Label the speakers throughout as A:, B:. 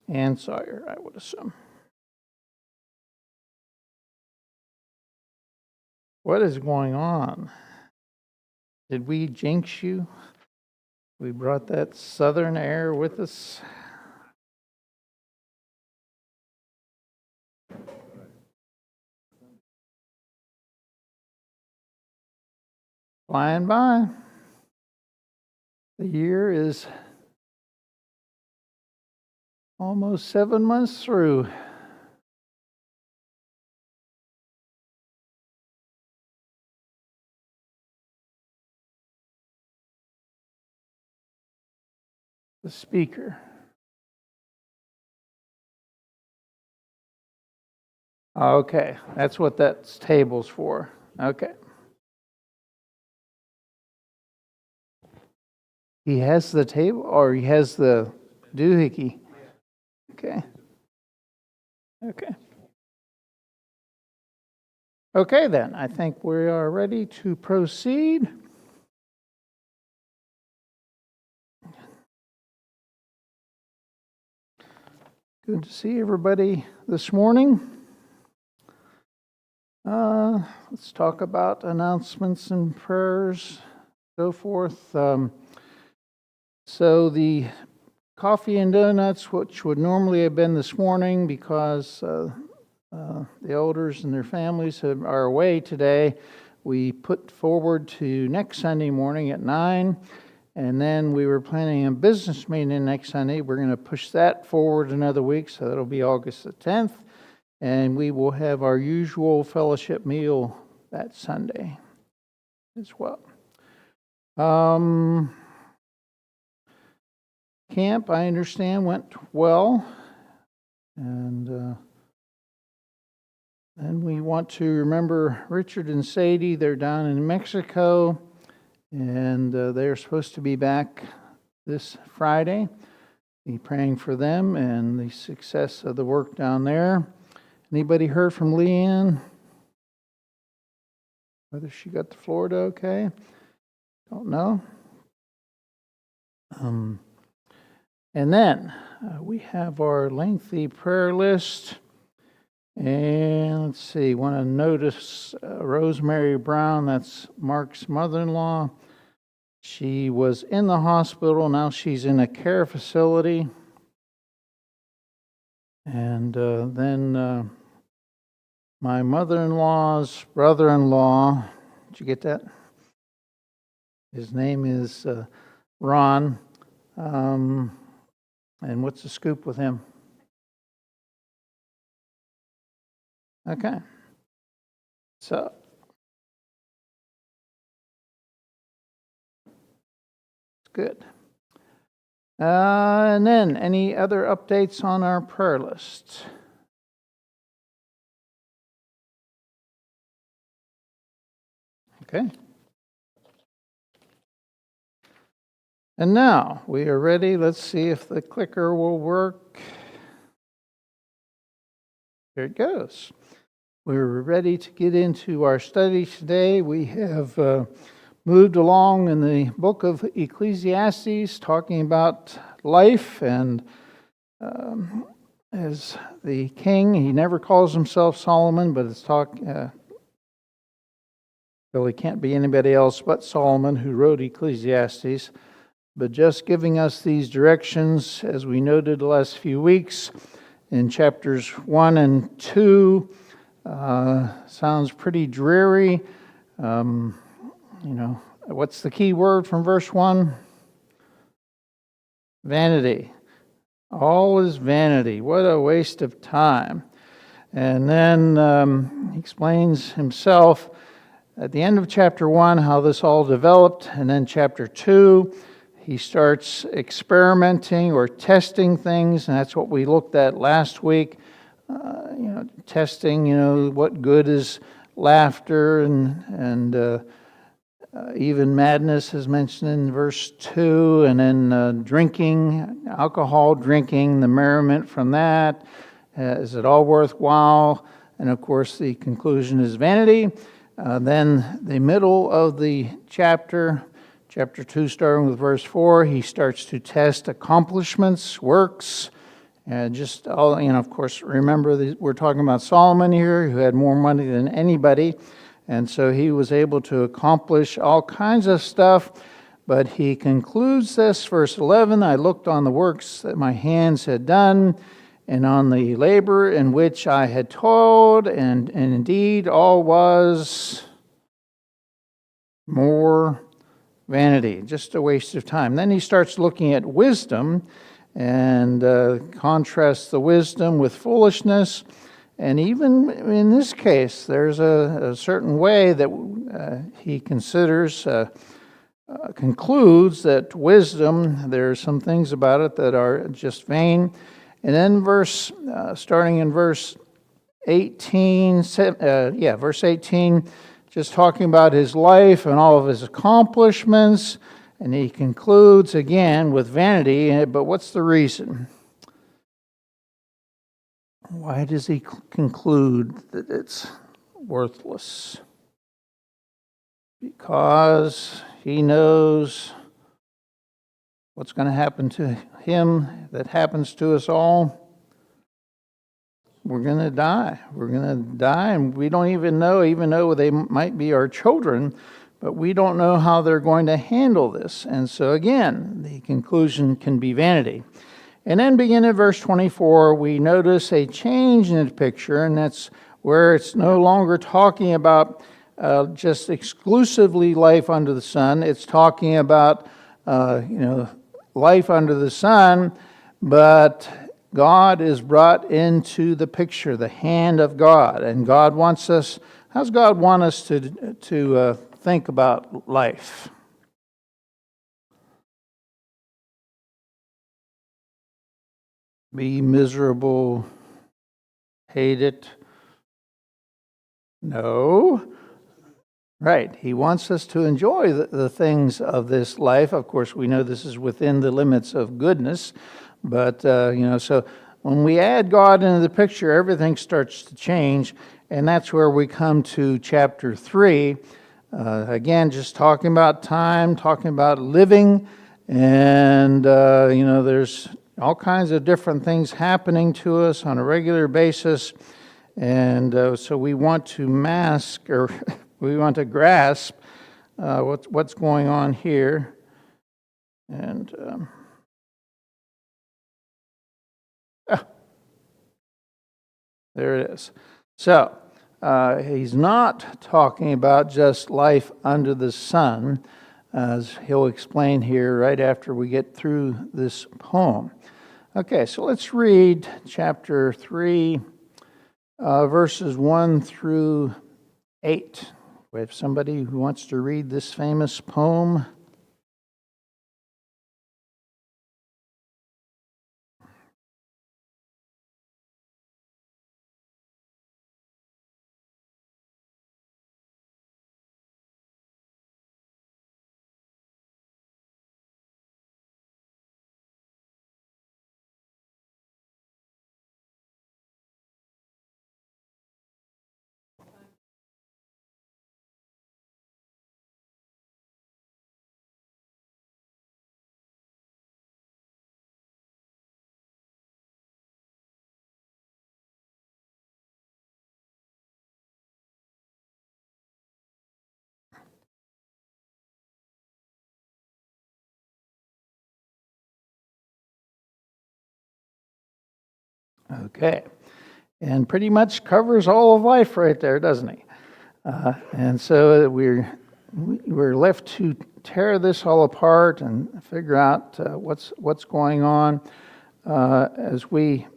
A: Ann Sawyer, I would assume. What is going on? Did we jinx you? We brought that southern air with us. Flying by. The year is almost 7 months through. The speaker. Okay, that's what that table's for. Okay. He has the table, or he has the doohickey? Okay. Okay. Okay, then. I think we are ready to proceed. Good to see everybody this morning. Let's talk about announcements and prayers, so forth. So the coffee and donuts, which would normally have been this morning because the elders and their families are away today, we put forward to next Sunday morning at 9. And then we were planning a business meeting next Sunday. We're going to push that forward another week, so that'll be August the 10th. And we will have our usual fellowship meal that Sunday as well. Camp, I understand, went well. And then we want to remember Richard and Sadie. They're down in Mexico. And they're supposed to be back this Friday. Be praying for them and the success of the work down there. Anybody heard from Leanne? Whether she got to Florida okay? Don't know. And then we have our lengthy prayer list. And let's see, want to notice Rosemary Brown, that's Mark's mother-in-law. She was in the hospital, now she's in a care facility. And then my mother-in-law's brother-in-law, did you get that? His name is Ron. And what's the scoop with him? Okay. So, good. And then, any other updates on our prayer list? Okay. And now, we are ready. Let's see if the clicker will work. There it goes. We're ready to get into our study today. We have moved along in the book of Ecclesiastes, talking about life, and as the king, he never calls himself Solomon, but it's really can't be anybody else but Solomon who wrote Ecclesiastes, but just giving us these directions, as we noted the last few weeks, in chapters 1 and 2. Sounds pretty dreary. What's the key word from verse 1? Vanity. All is vanity. What a waste of time. And then he explains himself at the end of chapter 1 how this all developed. And then chapter 2, he starts experimenting or testing things. And that's what we looked at last week. Testing, what good is laughter and even madness is mentioned in verse 2, and then drinking, alcohol drinking, the merriment from that. Is it all worthwhile? And of course, the conclusion is vanity. Then the middle of the chapter 2, starting with verse 4, he starts to test accomplishments, works, Just all, of course, remember we're talking about Solomon here, who had more money than anybody, and so he was able to accomplish all kinds of stuff. But he concludes this, verse 11, I looked on the works that my hands had done, and on the labor in which I had toiled, and indeed all was more vanity, just a waste of time. Then he starts looking at wisdom and contrasts the wisdom with foolishness. And even in this case, there's a certain way that he considers, concludes that wisdom, there are some things about it that are just vain. And then starting in verse 18, verse 18, just talking about his life and all of his accomplishments. And he concludes again with vanity, but what's the reason? Why does he conclude that it's worthless? Because he knows what's going to happen to him that happens to us all. We're going to die. We're going to die, and we don't even though they might be our children, but we don't know how they're going to handle this. And so again, the conclusion can be vanity. And then beginning at verse 24, we notice a change in the picture, and that's where it's no longer talking about just exclusively life under the sun. It's talking about, life under the sun, but God is brought into the picture, the hand of God. And God wants us, how does God want us to think about life? Be miserable, hate it? No. Right. He wants us to enjoy the things of this life. Of course, we know this is within the limits of goodness. But, so when we add God into the picture, everything starts to change. And that's where we come to chapter 3. Again, just talking about time, talking about living. And, there's all kinds of different things happening to us on a regular basis. And so we want to we want to grasp what's going on here. And there it is. So he's not talking about just life under the sun, as he'll explain here right after we get through this poem. Okay, so let's read chapter 3, verses 1 through 8. We have somebody who wants to read this famous poem. Okay, and pretty much covers all of life right there, doesn't he? And so we're left to tear this all apart and figure out what's going on as we.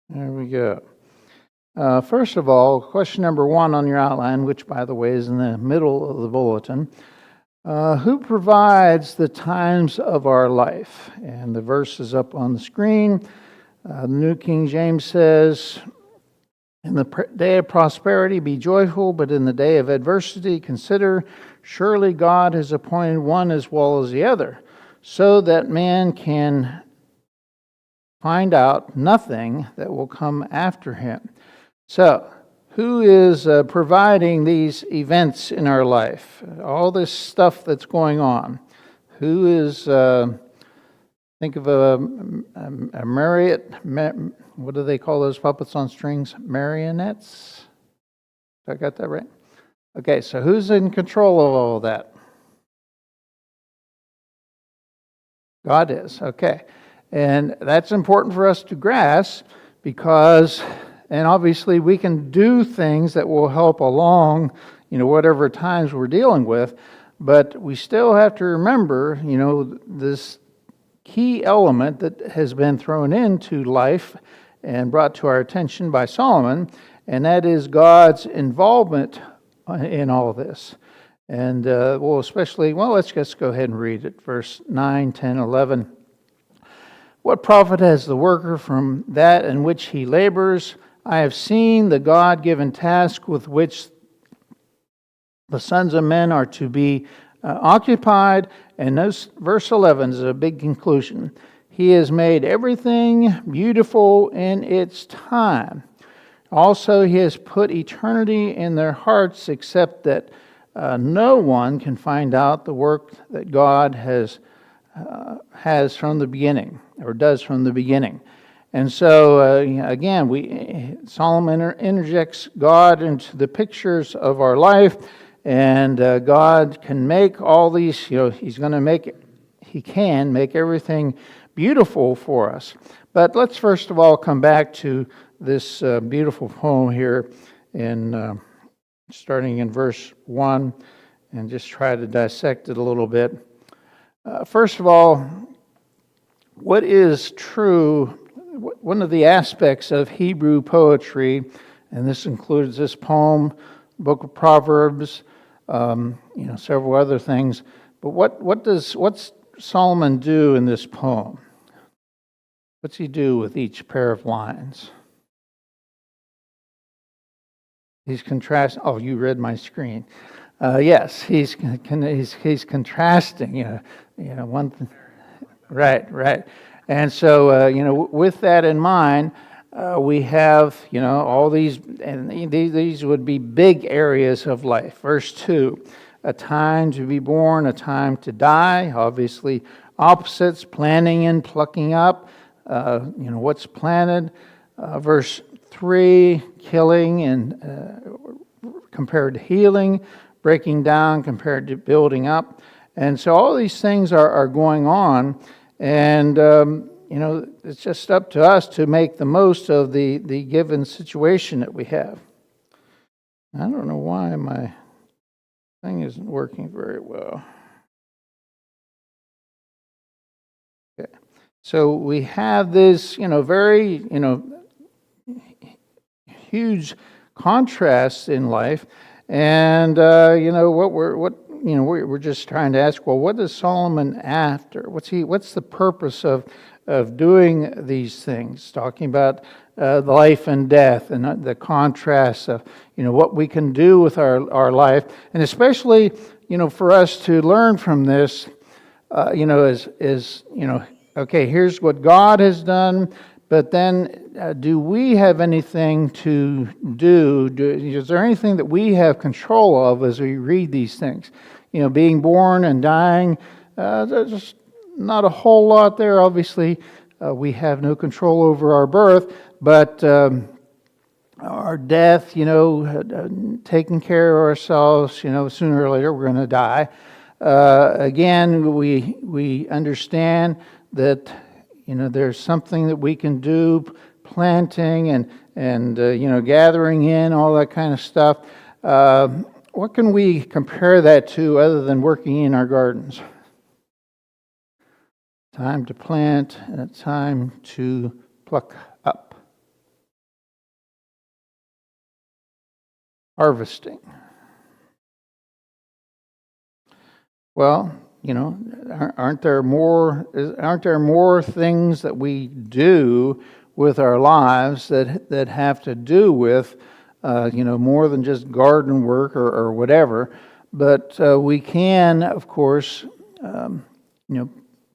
A: There we go. First of all, question number 1 on your outline, which, by the way, is in the middle of the bulletin. Who provides the times of our life? And the verse is up on the screen. The New King James says, in the day of prosperity be joyful, but in the day of adversity consider, surely God has appointed one as well as the other, so that man can find out nothing that will come after him. So, who is providing these events in our life? All this stuff that's going on. Who is, think of a what do they call those puppets on strings? Marionettes? I got that right? Okay, so who's in control of all of that? God is, okay. And that's important for us to grasp because, and obviously we can do things that will help along, whatever times we're dealing with, but we still have to remember, this key element that has been thrown into life and brought to our attention by Solomon, and that is God's involvement in all this. And let's just go ahead and read it. Verse 9, 10, 11. What profit has the worker from that in which he labors? I have seen the God-given task with which the sons of men are to be occupied. And this, verse 11 is a big conclusion. He has made everything beautiful in its time. Also, he has put eternity in their hearts, except that no one can find out the work that God has from the beginning, or does from the beginning. And so, again, Solomon interjects God into the pictures of our life, and God can make all these, He can make everything beautiful for us. But let's first of all come back to this beautiful poem here starting in verse 1, and just try to dissect it a little bit. First of all, what is true, one of the aspects of Hebrew poetry, and this includes this poem, Book of Proverbs, several other things, but what's Solomon do in this poem? What's he do with each pair of lines? He's contrasting. Oh, you read my screen. Yes, he's contrasting. One thing. Right. And so with that in mind, we have all these, and these would be big areas of life. Verse 2, a time to be born, a time to die. Obviously, opposites, planting and plucking up. What's planted. Verse 3, killing and compared to healing, breaking down compared to building up. And so all these things are going on, and it's just up to us to make the most of the given situation that we have. I don't know why my thing isn't working very well. Okay. So we have this, very, huge contrasts in life, and we're just trying to ask, well, what is Solomon after? What's the purpose of doing these things? Talking about life and death, and the contrast of what we can do with our life, and especially for us to learn from this, okay, here's what God has done. But then, do we have anything to do? Is there anything that we have control of as we read these things? Being born and dying, there's not a whole lot there. Obviously, we have no control over our birth, but our death, taking care of ourselves, sooner or later we're going to die. Again, we understand that there's something that we can do, planting and gathering in, all that kind of stuff. What can we compare that to other than working in our gardens? Time to plant and a time to pluck up. Harvesting. Well, aren't there more things that we do with our lives that have to do with more than just garden work or whatever? But we can, of course,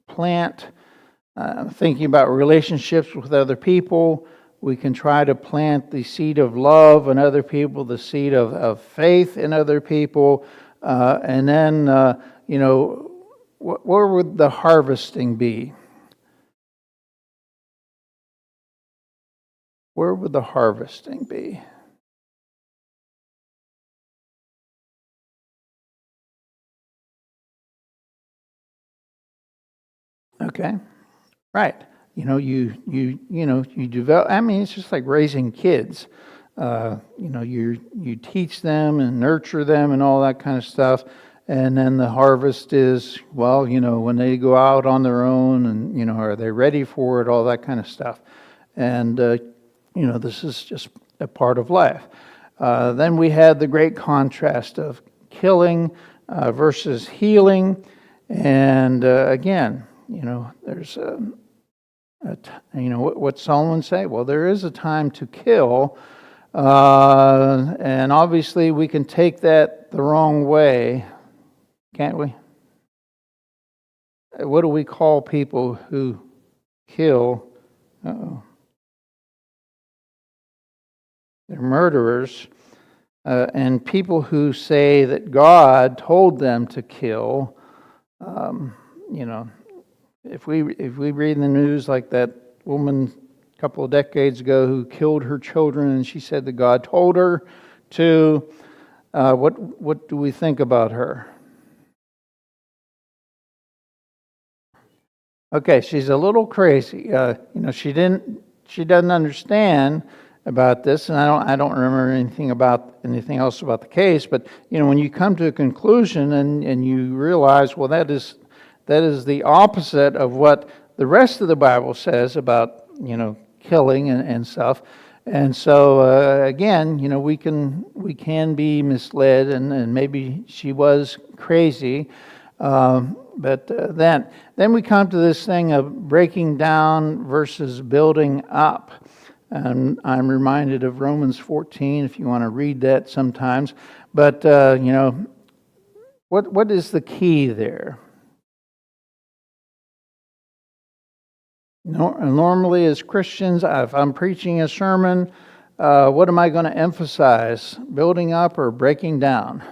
A: plant, thinking about relationships with other people, We can try to plant the seed of love in other people, the seed of faith in other people, and then, where would the harvesting be? Where would the harvesting be? Okay, right. You develop. I mean, it's just like raising kids. You teach them and nurture them and all that kind of stuff, and then the harvest is, well, when they go out on their own, and are they ready for it? All that kind of stuff, and this is just a part of life. Then we had the great contrast of killing versus healing, and again, there's what Solomon say? Well, there is a time to kill, and obviously we can take that the wrong way, can't we? What do we call people who kill? Uh-oh. They're murderers, and people who say that God told them to kill. If we read in the news like that woman a couple of decades ago who killed her children, and she said that God told her to, what do we think about her? Okay, she's a little crazy. She doesn't understand about this, and I don't remember anything else about the case. But when you come to a conclusion and you realize, well, that is the opposite of what the rest of the Bible says about killing and stuff. And so again, we can be misled, and maybe she was crazy. But then we come to this thing of breaking down versus building up. And I'm reminded of Romans 14, if you want to read that sometimes. But, what is the key there? Normally as Christians, if I'm preaching a sermon, what am I going to emphasize? Building up or breaking down?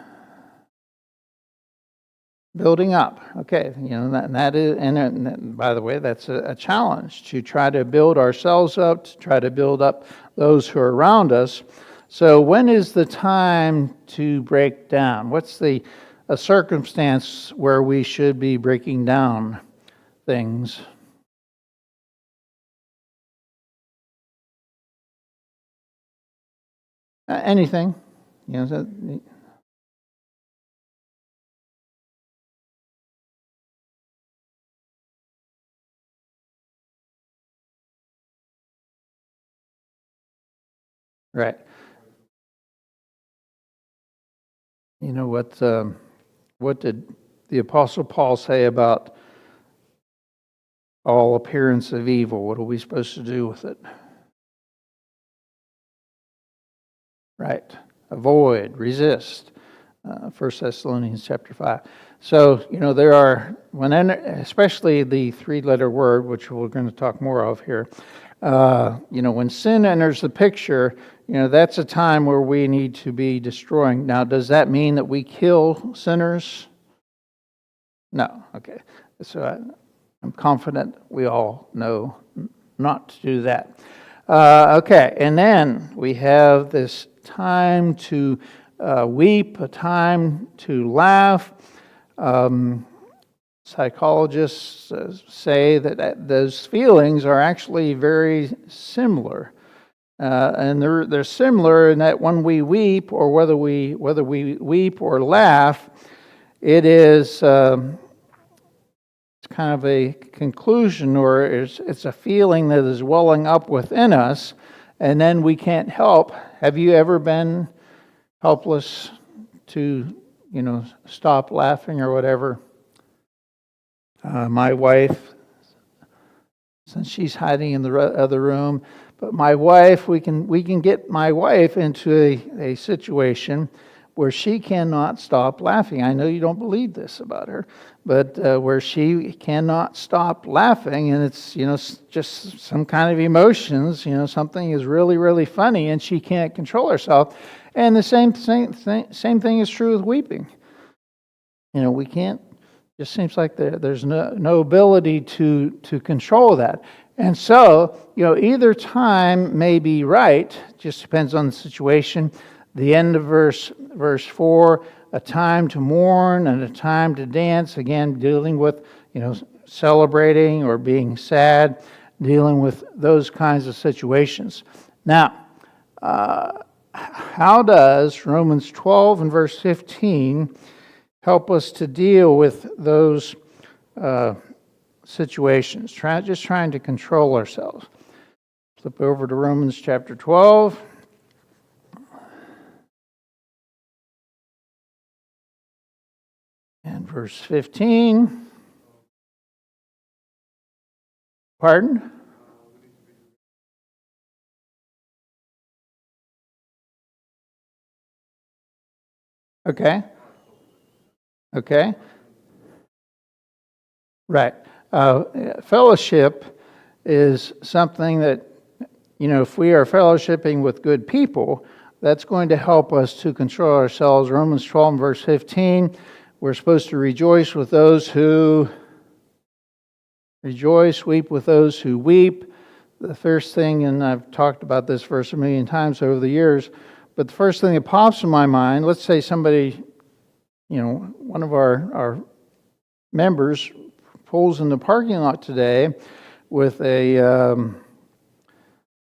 A: Building up. Okay, that is, and by the way, that's a challenge to try to build ourselves up, to try to build up those who are around us. So when is the time to break down? What's a circumstance where we should be breaking down things? Anything. Right. What did the Apostle Paul say about all appearance of evil? What are we supposed to do with it? Right. Avoid, resist. 1 Thessalonians chapter 5. So, there are, especially the three-letter word, which we're going to talk more of here, when sin enters the picture, that's a time where we need to be destroying. Now, does that mean that we kill sinners? No. Okay. So I'm confident we all know not to do that. Okay. And then we have this time to weep, a time to laugh. Psychologists say that those feelings are actually very similar. And they're similar in that when we weep, or whether we weep or laugh, it is it's kind of a conclusion, or it's a feeling that is welling up within us, and then we can't help. Have you ever been helpless to stop laughing or whatever? My wife, since she's hiding in the other room. But my wife, we can get my wife into a situation where she cannot stop laughing. I know you don't believe this about her, but where she cannot stop laughing, and it's, just some kind of emotions, something is really, really funny, and she can't control herself. And the same thing is true with weeping. We can't. Just seems like there's no ability to control that. And so, either time may be right, just depends on the situation. The end of verse 4, a time to mourn and a time to dance, again, dealing with, celebrating or being sad, dealing with those kinds of situations. Now, how does Romans 12 and verse 15 help us to deal with those situations? Just trying to control ourselves. Flip over to Romans chapter 12. And verse 15. Pardon? Okay. Right. Fellowship is something that, if we are fellowshipping with good people, that's going to help us to control ourselves. Romans 12 verse 15, we're supposed to rejoice with those who rejoice, weep with those who weep. The first thing, and I've talked about this verse a million times over the years, but the first thing that pops in my mind, let's say somebody, one of our members pulls in the parking lot today with a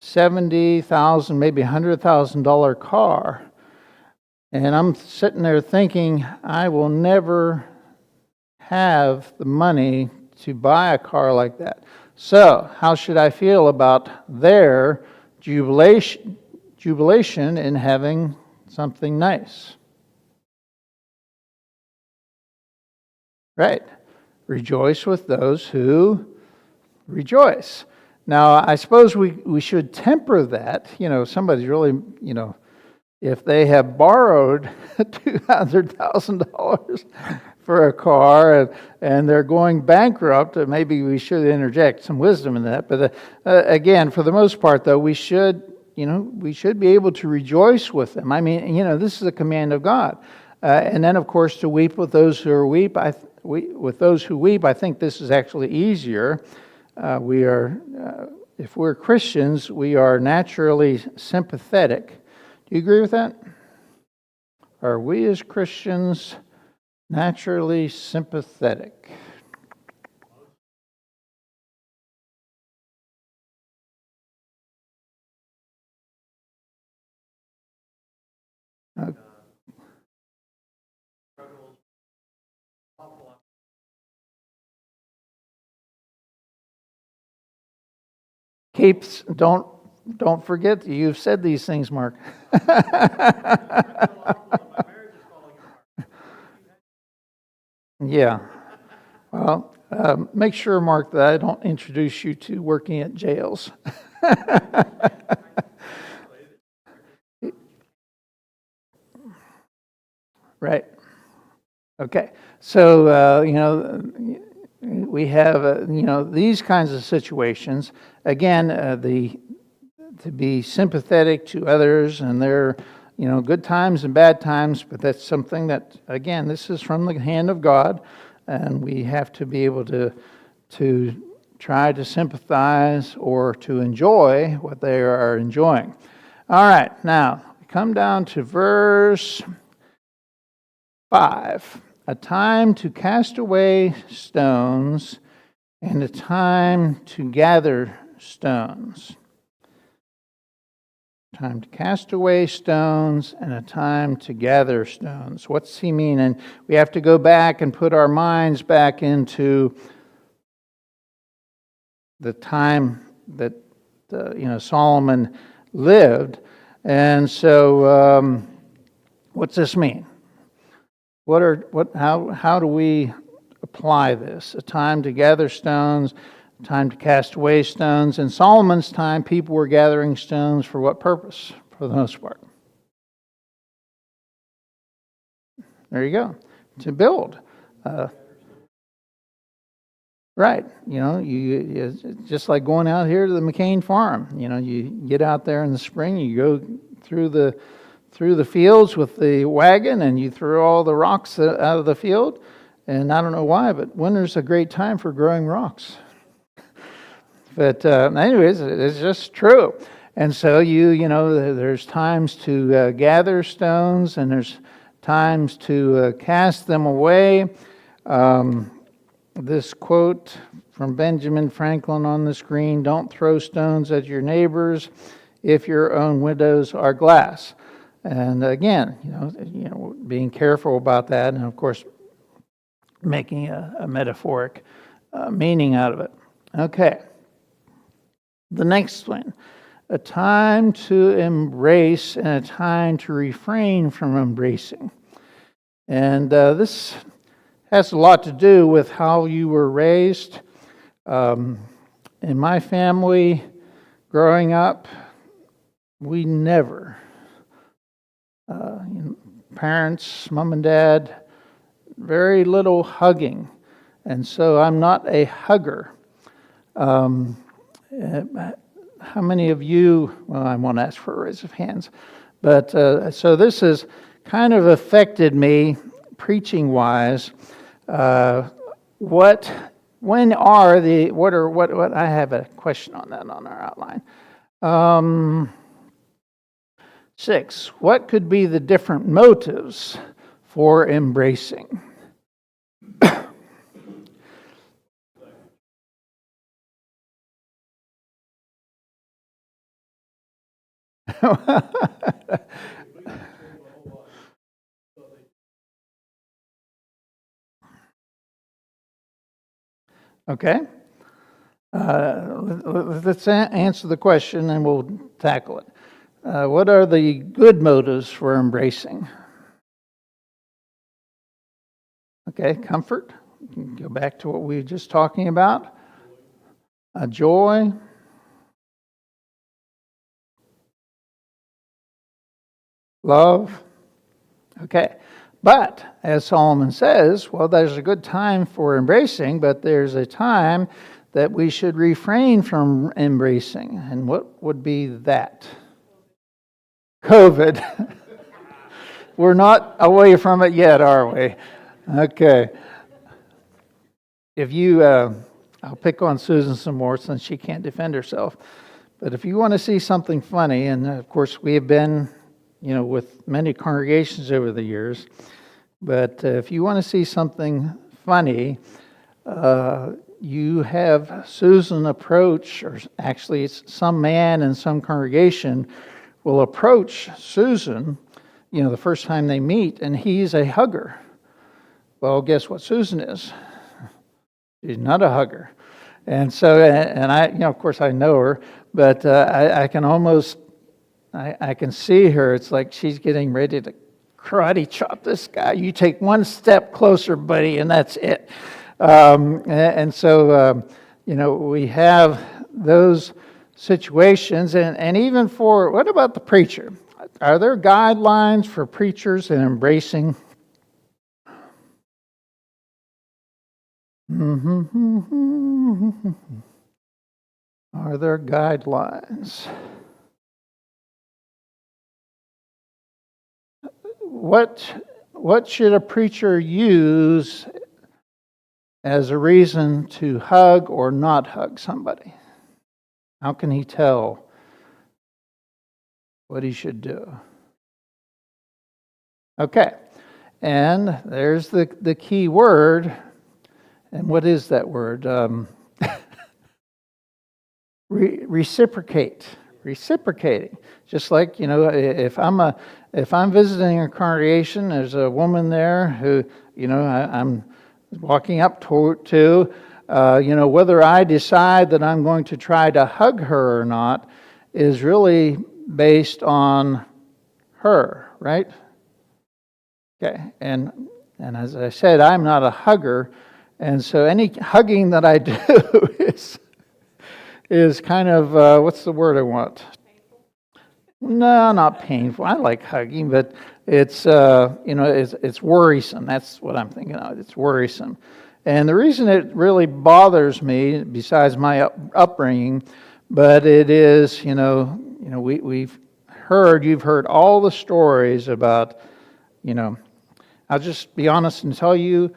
A: $70,000, maybe $100,000 car. And I'm sitting there thinking, I will never have the money to buy a car like that. So, how should I feel about their jubilation in having something nice? Right. Rejoice with those who rejoice. Now, I suppose we should temper that. Somebody's really, if they have borrowed $200,000 for a car and they're going bankrupt, maybe we should interject some wisdom in that. But again, for the most part, though, we should be able to rejoice with them. I mean, this is a command of God. And then, of course, to weep with those who weep. With those who weep, I think this is actually easier. If we're Christians, we are naturally sympathetic. Do you agree with that? Are we as Christians naturally sympathetic? Don't forget that you've said these things, Mark. Yeah. Well, make sure, Mark, that I don't introduce you to working at jails. Right. Okay. So, we have, these kinds of situations. Again, to be sympathetic to others and their, good times and bad times, but that's something that, again, this is from the hand of God, and we have to be able to try to sympathize or to enjoy what they are enjoying. All right, now, we come down to verse 5. A time to cast away stones and a time to gather stones. Time to cast away stones and a time to gather stones. What's he mean? And we have to go back and put our minds back into the time that Solomon lived. And so, what's this mean? How do we apply this? A time to gather stones, a time to cast away stones. In Solomon's time, people were gathering stones for what purpose, for the most part? There you go. To build. Right. You just like going out here to the McCain farm. You get out there in the spring, you go through the fields with the wagon, and you throw all the rocks out of the field. And I don't know why, but winter's a great time for growing rocks. But anyways, it's just true. And so there's times to gather stones, and there's times to cast them away. This quote from Benjamin Franklin on the screen: "Don't throw stones at your neighbors if your own windows are glass." And again, being careful about that, and of course, making a metaphoric meaning out of it. Okay. The next one: a time to embrace and a time to refrain from embracing. And this has a lot to do with how you were raised. In my family, growing up, we never, parents, mom and dad, very little hugging. And so I'm not a hugger. How many of you, well, I won't ask for a raise of hands, but so this has kind of affected me preaching-wise. I have a question on that on our outline. 6, what could be the different motives for embracing? Okay. Let's answer the question and we'll tackle it. What are the good motives for embracing? Okay, comfort. Go back to what we were just talking about. Joy. Love. Okay. But, as Solomon says, well, there's a good time for embracing, but there's a time that we should refrain from embracing. And what would be that? COVID. We're not away from it yet, are we? Okay. If you, I'll pick on Susan some more since she can't defend herself. But if you want to see something funny, and of course we have been, with many congregations over the years, but if you want to see something funny, you have Susan approach, or actually it's some man in some congregation will approach Susan, the first time they meet, and he's a hugger. Well, guess what Susan is? She's not a hugger. And so, and I, of course I know her, but I can almost, I can see her. It's like she's getting ready to karate chop this guy. You take one step closer, buddy, and that's it. And so, we have those situations. And even for, what about the preacher? Are there guidelines for preachers in embracing? Are there guidelines? What should a preacher use as a reason to hug or not hug somebody? How can he tell what he should do? Okay, and there's the key word. And what is that word? Reciprocate. Reciprocating. Just like, if I'm visiting a congregation, there's a woman there who, I'm walking up to, whether I decide that I'm going to try to hug her or not is really based on her, right? Okay, and as I said, I'm not a hugger, and so any hugging that I do is kind of, what's the word I want? Painful? No, not painful. I like hugging, but it's it's worrisome. That's what I'm thinking of. It's worrisome. And the reason it really bothers me, besides my upbringing, but it is, you've heard all the stories about, I'll just be honest and tell you,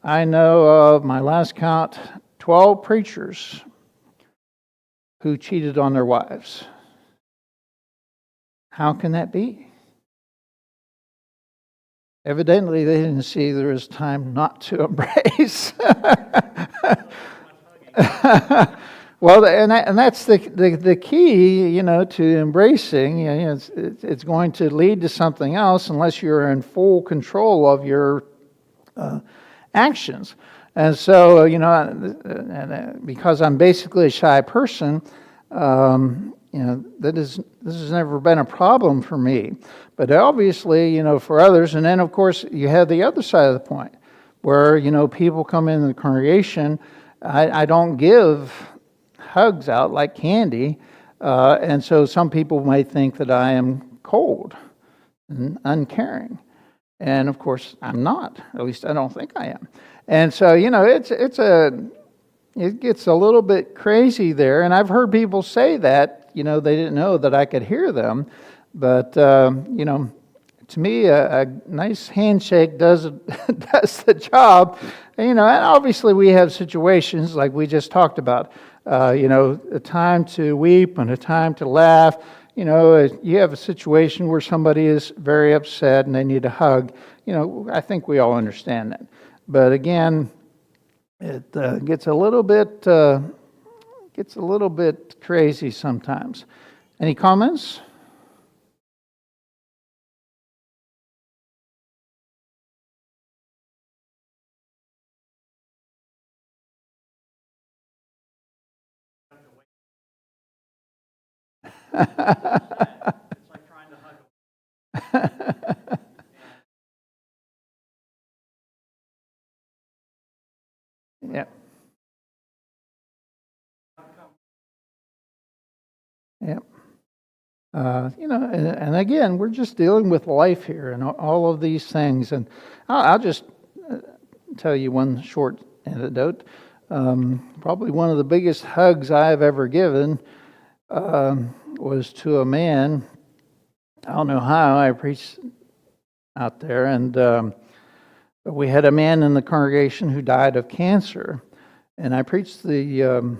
A: I know of, my last count, 12 preachers who cheated on their wives. How can that be? Evidently, they didn't see there was time not to embrace. Well, and that's the key, to embracing. It's going to lead to something else unless you're in full control of your actions. And so, because I'm basically a shy person, this has never been a problem for me. But obviously, for others, and then of course you have the other side of the point, where people come into the congregation. I don't give hugs out like candy, and so some people might think that I am cold and uncaring, and of course I'm not. At least I don't think I am. And so it gets a little bit crazy there, and I've heard people say that they didn't know that I could hear them, but to me a nice handshake does the job. And obviously we have situations like we just talked about. A time to weep and a time to laugh. You have a situation where somebody is very upset and they need a hug. I think we all understand that. But again, it gets a little bit crazy sometimes. Any comments?
B: It's like trying to hug them.
A: Yeah. Yeah. And again, we're just dealing with life here and all of these things. And I'll just tell you one short anecdote. Probably one of the biggest hugs I've ever given was to a man. I don't know how. I preached out there, and we had a man in the congregation who died of cancer, and I preached the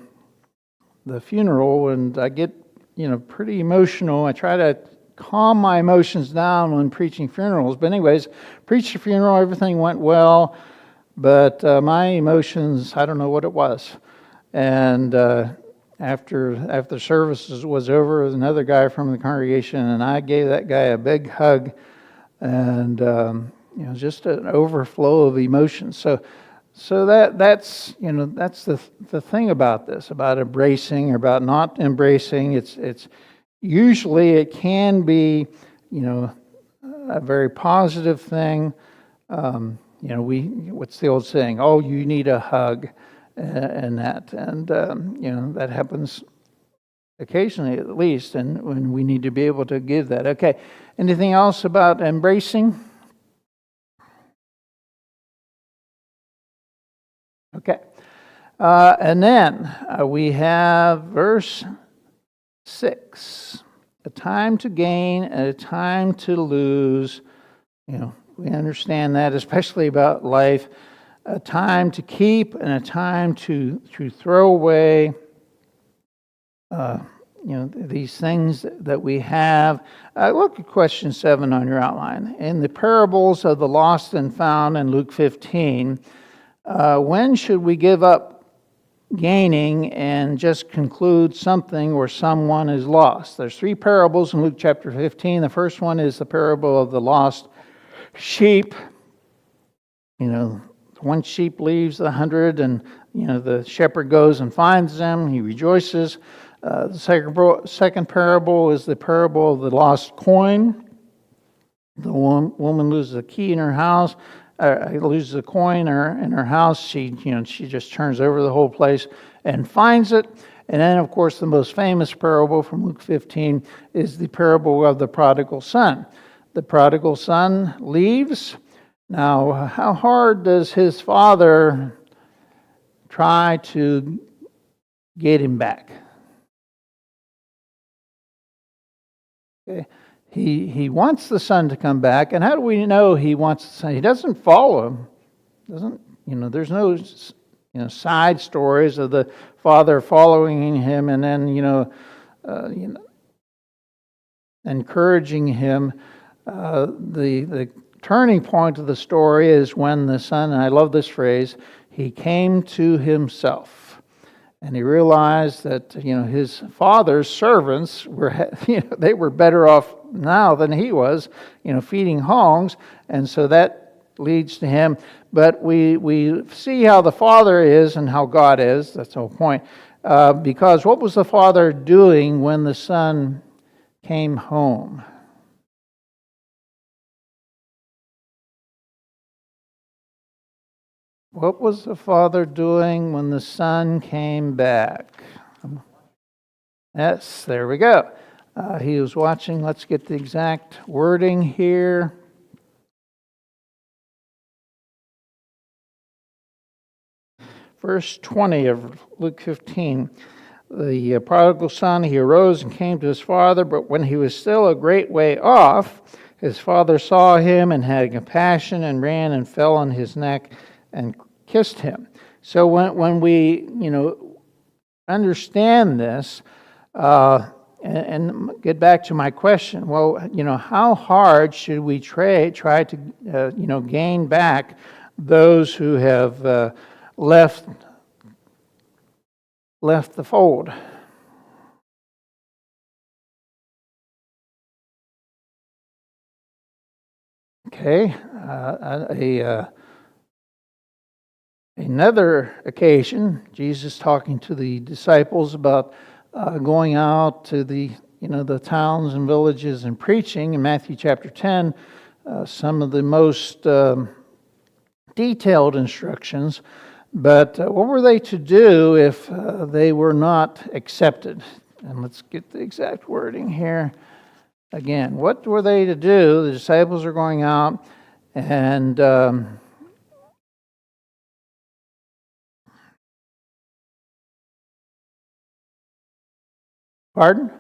A: funeral, and I get pretty emotional. I try to calm my emotions down when preaching funerals. But anyways, preached the funeral, everything went well, but my emotions, I don't know what it was. And after services was over, another guy from the congregation, and I gave that guy a big hug, and just an overflow of emotions. So that's the thing about this, about embracing or about not embracing. It's usually it can be a very positive thing. What's the old saying? Oh, you need a hug, and that happens occasionally at least, and when we need to be able to give that. Okay, anything else about embracing? Okay, and then we have verse 6, a time to gain and a time to lose. We understand that, especially about life. A time to keep and a time to throw away. These things that we have. Look at question 7 on your outline. In the parables of the lost and found in Luke 15, when should we give up gaining and just conclude something or someone is lost? There's 3 parables in Luke chapter 15. The first one is the parable of the lost sheep. One sheep leaves the 100, and the shepherd goes and finds them. He rejoices. The second parable is the parable of the lost coin. The woman loses a key in her house, loses a coin in her house. She just turns over the whole place and finds it. And then, of course, the most famous parable from Luke 15 is the parable of the prodigal son. the prodigal son leaves. Now, how hard does his father try to get him back? Okay. He wants the son to come back, and how do we know he wants the son? He doesn't follow him. There's no side stories of the father following him and then encouraging him. The turning point of the story is when the son, and I love this phrase, he came to himself. And he realized that, his father's servants they were better off now than he was, feeding hogs. And so that leads to him. But we see how the father is and how God is. That's the whole point. Because what was the father doing when the son came home? What was the father doing when the son came back? Yes, there we go. He was watching. Let's get the exact wording here. Verse 20 of Luke 15. The prodigal son, he arose and came to his father, but when he was still a great way off, his father saw him and had compassion and ran and fell on his neck and kissed him. So when we understand this, and get back to my question, well, how hard should we try to gain back those who have left the fold? Okay, another occasion, Jesus talking to the disciples about going out to the towns and villages and preaching in Matthew chapter 10, some of the most detailed instructions. But what were they to do if they were not accepted? And let's get the exact wording here. Again, what were they to do? The disciples are going out and pardon?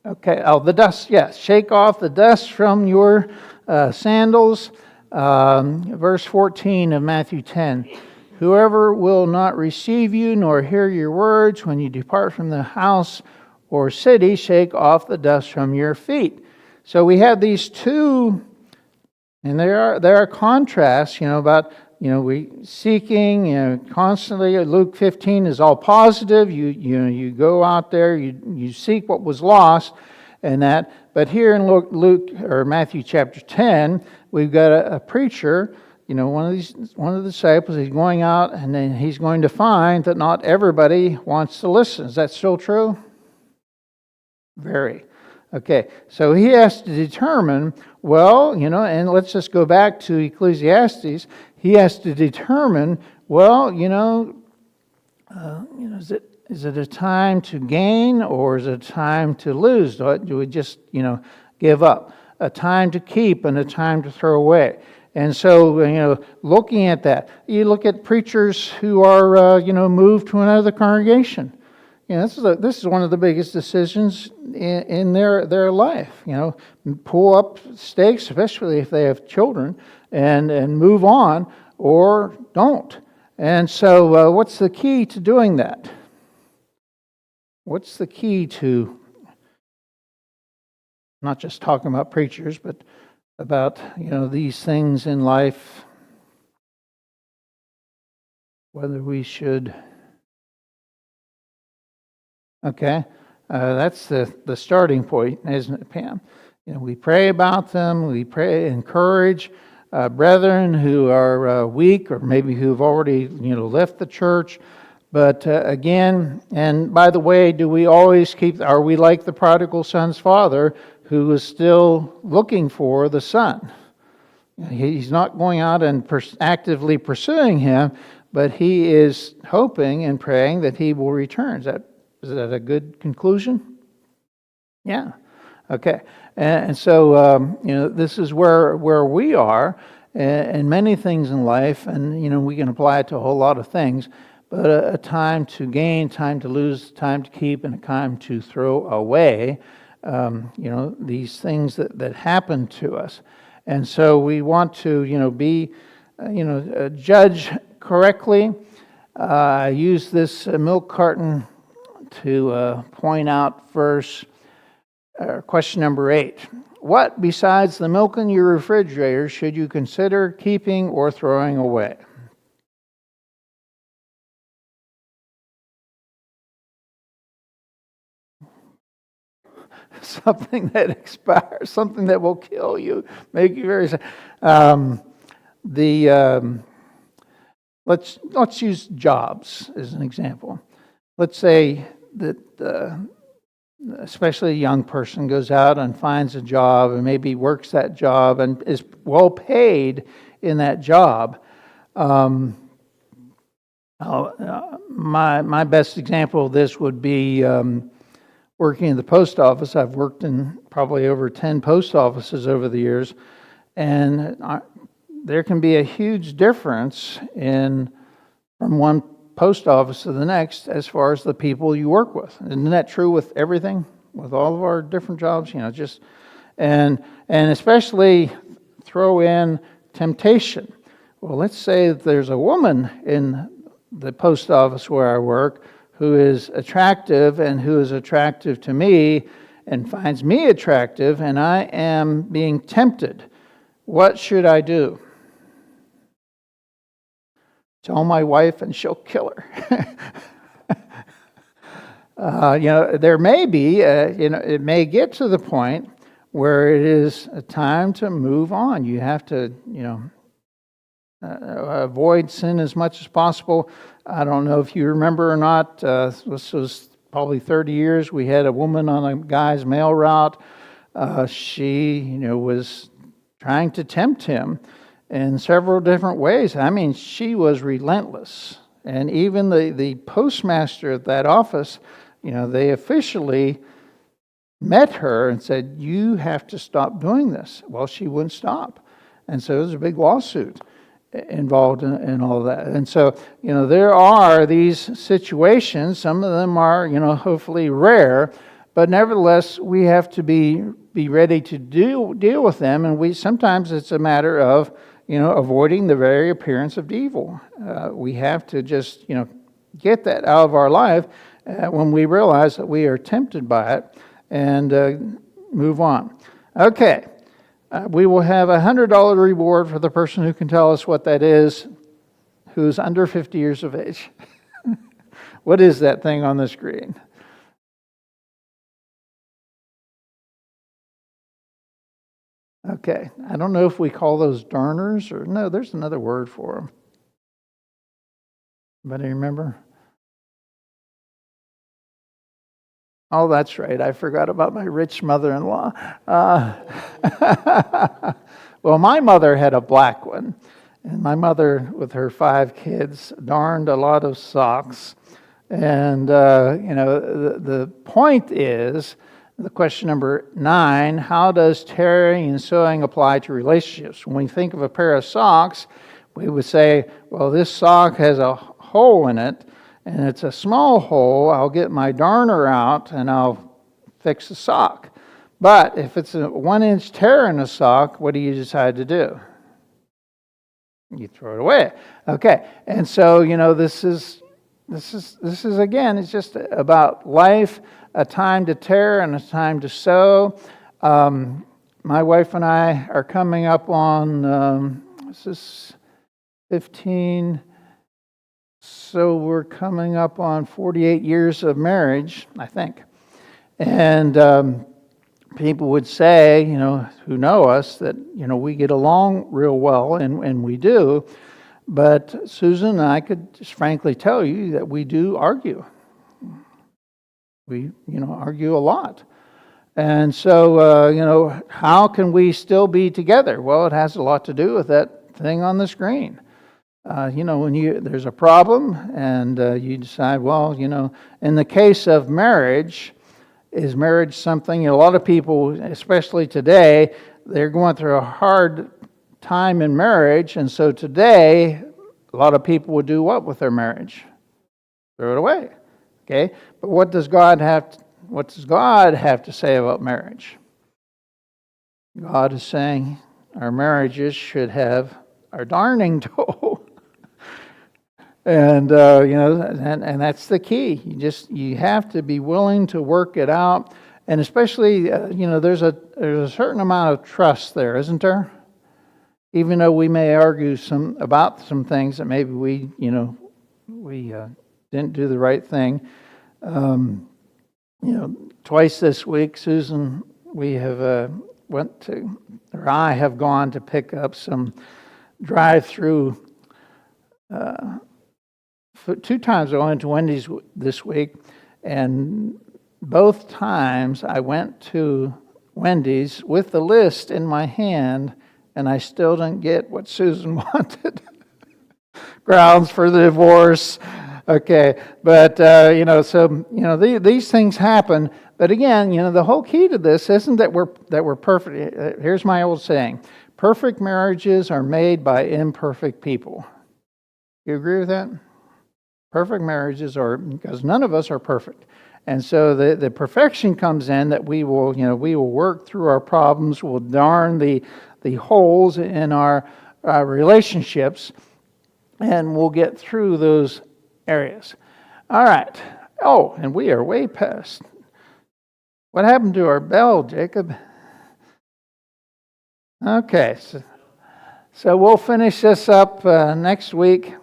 A: Okay, the dust, yes. Shake off the dust from your sandals. Verse 14 of Matthew 10. Whoever will not receive you nor hear your words when you depart from the house or city, shake off the dust from your feet. So we have these two, and there are contrasts, about we seeking, constantly. Luke 15 is all positive. You go out there, you seek what was lost, and that. But here in Luke or Matthew chapter 10, we've got a preacher. One of the disciples. He's going out, and then he's going to find that not everybody wants to listen. Is that still true? Very. Okay, so he has to determine, and let's just go back to Ecclesiastes. He has to determine, is it a time to gain or is it a time to lose? Do we just, give up? A time to keep and a time to throw away. And so, looking at that, you look at preachers who are, moved to another congregation. This is one of the biggest decisions in their life. Pull up stakes, especially if they have children, and move on, or don't. And so, what's the key to doing that? What's the key to not just talking about preachers, but about these things in life? Whether we should. Okay, that's the starting point, isn't it, Pam? We pray about them. We encourage brethren who are weak, or maybe who've already left the church. But again, and by the way, do we always are we like the prodigal son's father, who is still looking for the son? He's not going out and actively pursuing him, but he is hoping and praying that he will return. Is that a good conclusion? Yeah. Okay. And so, this is where we are, and many things in life, and, we can apply it to a whole lot of things, but a time to gain, time to lose, time to keep, and a time to throw away, these things that happen to us. And so we want to, be, judge correctly. I use this milk carton to point out question number 8. What besides the milk in your refrigerator should you consider keeping or throwing away? Something that expires, something that will kill you, make you very sad. Let's use jobs as an example. Let's say that especially a young person goes out and finds a job and maybe works that job and is well paid in that job. My best example of this would be working in the post office. I've worked in probably over 10 post offices over the years, and there can be a huge difference from one post office to the next as far as the people you work with. Isn't that true with everything, with all of our different jobs? And especially throw in temptation. Well, let's say that there's a woman in the post office where I work who is attractive and who is attractive to me and finds me attractive, and I am being tempted. What should I do? Tell my wife and she'll kill her. There may be, it may get to the point where it is a time to move on. You have to, avoid sin as much as possible. I don't know if you remember or not. This was probably 30 years. We had a woman on a guy's mail route. She, was trying to tempt him in several different ways. I mean, she was relentless. And even the postmaster at that office, they officially met her and said, you have to stop doing this. Well, she wouldn't stop. And so there was a big lawsuit involved in all of that. And so, there are these situations. Some of them are, hopefully rare, but nevertheless, we have to be ready to deal with them. And sometimes it's a matter of, avoiding the very appearance of evil. We have to just, get that out of our life when we realize that we are tempted by it and move on. Okay. We will have a $100 reward for the person who can tell us what that is, who's under 50 years of age. What is that thing on the screen? Okay, I don't know if we call those darners or no, there's another word for them. Anybody remember? Oh, that's right. I forgot about my rich mother-in-law. Well, my mother had a black one. And my mother, with her 5 kids, darned a lot of socks. And, the point is, the question number 9, how does tearing and sewing apply to relationships? When we think of a pair of socks, we would say, well, this sock has a hole in it, and it's a small hole. I'll get my darner out and I'll fix the sock. But if it's a 1-inch tear in a sock, what do you decide to do? You throw it away. Okay, and so this is again. It's just about life, a time to tear and a time to sow. My wife and I are coming up on this is 15. So we're coming up on 48 years of marriage, I think. And people would say, who know us, that, we get along real well, and we do. But Susan and I could just frankly tell you that we do argue. We, argue a lot. And so, how can we still be together? Well, it has a lot to do with that thing on the screen. When there's a problem and you decide, well, in the case of marriage, Is marriage something, a lot of people, especially today, they're going through a hard time in marriage, and so today, a lot of people would do what with their marriage? Throw it away. Okay? But what does God have to say about marriage? God is saying our marriages should have our darning toll. And and that's the key. You have to be willing to work it out, and especially there's a certain amount of trust there, isn't there? Even though we may argue about some things that maybe we didn't do the right thing. Twice this week, Susan, I have gone to pick up some drive-through. 2 times I went to Wendy's this week, and both times I went to Wendy's with the list in my hand, and I still didn't get what Susan wanted. Grounds for the divorce. Okay, but these things happen. But again, the whole key to this isn't that we're perfect. Here's my old saying: perfect marriages are made by imperfect people. You agree with that? Perfect marriages are, because none of us are perfect. And so the perfection comes in that we will work through our problems, we'll darn the holes in our relationships, and we'll get through those areas. All right. Oh, and we are way past. What happened to our bell, Jacob? Okay. So we'll finish this up next week.